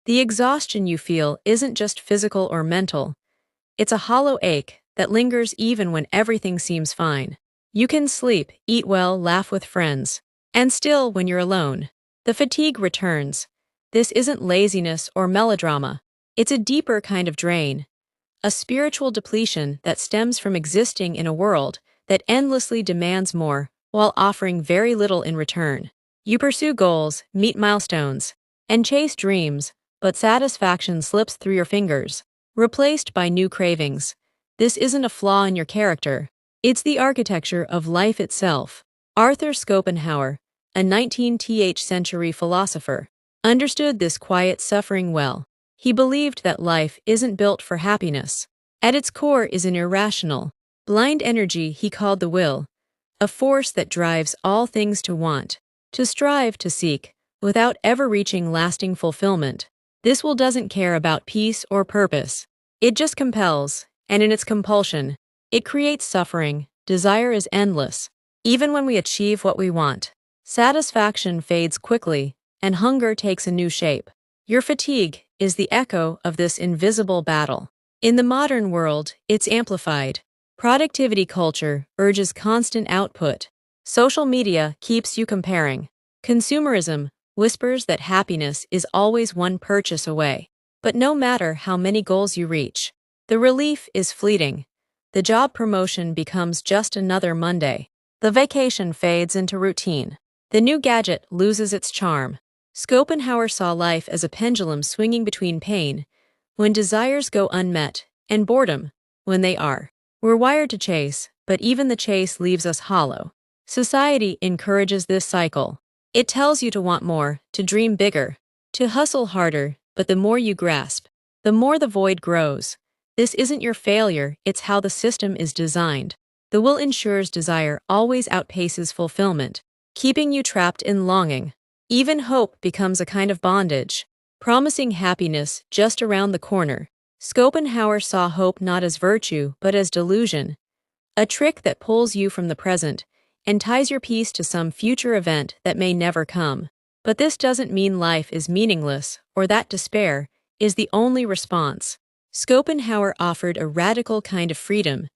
The exhaustion you feel isn't just physical or mental, it's a hollow ache that lingers even when everything seems fine. You can sleep, eat well, laugh with friends, and still, when you're alone, the fatigue returns. This isn't laziness or melodrama, it's a deeper kind of drain, a spiritual depletion that stems from existing in a world that endlessly demands more while offering very little in return. You pursue goals, meet milestones, and chase dreams, but satisfaction slips through your fingers, replaced by new cravings. This isn't a flaw in your character, it's the architecture of life itself. Arthur Schopenhauer, a 19th century philosopher, understood this quiet suffering well. He believed that life isn't built for happiness. At its core is an irrational, blind energy he called the will, a force that drives all things to want, to strive, to seek, without ever reaching lasting fulfillment. This will doesn't care about peace or purpose. It just compels, and in its compulsion, it creates suffering. Desire is endless. Even when we achieve what we want, satisfaction fades quickly, and hunger takes a new shape. Your fatigue is the echo of this invisible battle. In the modern world, it's amplified. Productivity culture urges constant output. Social media keeps you comparing. Consumerism whispers that happiness is always one purchase away. But no matter how many goals you reach, the relief is fleeting. The job promotion becomes just another Monday. The vacation fades into routine. The new gadget loses its charm. Schopenhauer saw life as a pendulum swinging between pain, when desires go unmet, and boredom, when they are. We're wired to chase, but even the chase leaves us hollow. Society encourages this cycle. It tells you to want more, to dream bigger, to hustle harder, but the more you grasp, the more the void grows. This isn't your failure, it's how the system is designed. The will ensures desire always outpaces fulfillment, keeping you trapped in longing. Even hope becomes a kind of bondage, promising happiness just around the corner. Schopenhauer saw hope not as virtue but as delusion, a trick that pulls you from the present and ties your peace to some future event that may never come. But this doesn't mean life is meaningless or that despair is the only response. Schopenhauer offered a radical kind of freedom,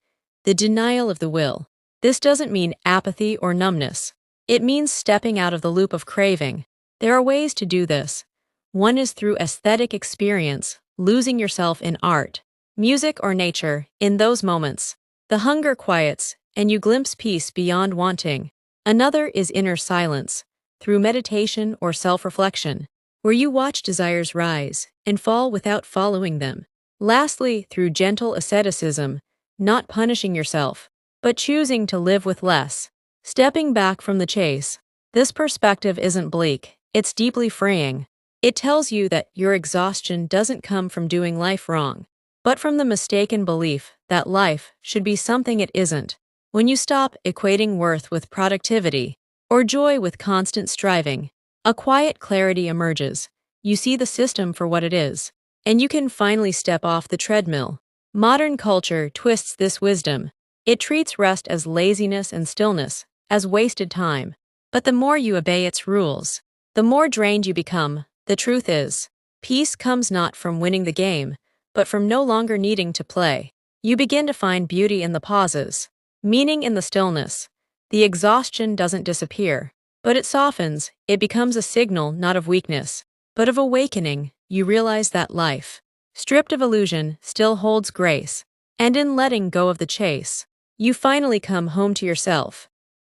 the denial of the will. This doesn't mean apathy or numbness. It means stepping out of the loop of craving. There are ways to do this. One is through aesthetic experience, losing yourself in art, music, or nature. In those moments, the hunger quiets, and you glimpse peace beyond wanting. Another is inner silence, through meditation or self-reflection, where you watch desires rise and fall without following them. Lastly, through gentle asceticism, not punishing yourself, but choosing to live with less. Stepping back from the chase. This perspective isn't bleak, it's deeply freeing. It tells you that your exhaustion doesn't come from doing life wrong, but from the mistaken belief that life should be something it isn't. When you stop equating worth with productivity, or joy with constant striving, a quiet clarity emerges. You see the system for what it is, and you can finally step off the treadmill. Modern culture twists this wisdom. It treats rest as laziness and stillness, as wasted time. But the more you obey its rules, the more drained you become. The truth is, peace comes not from winning the game, but from no longer needing to play. You begin to find beauty in the pauses, meaning in the stillness. The exhaustion doesn't disappear, but it softens. It becomes a signal not of weakness, but of awakening. You realize that life, stripped of illusion, still holds grace, and in letting go of the chase, you finally come home to yourself.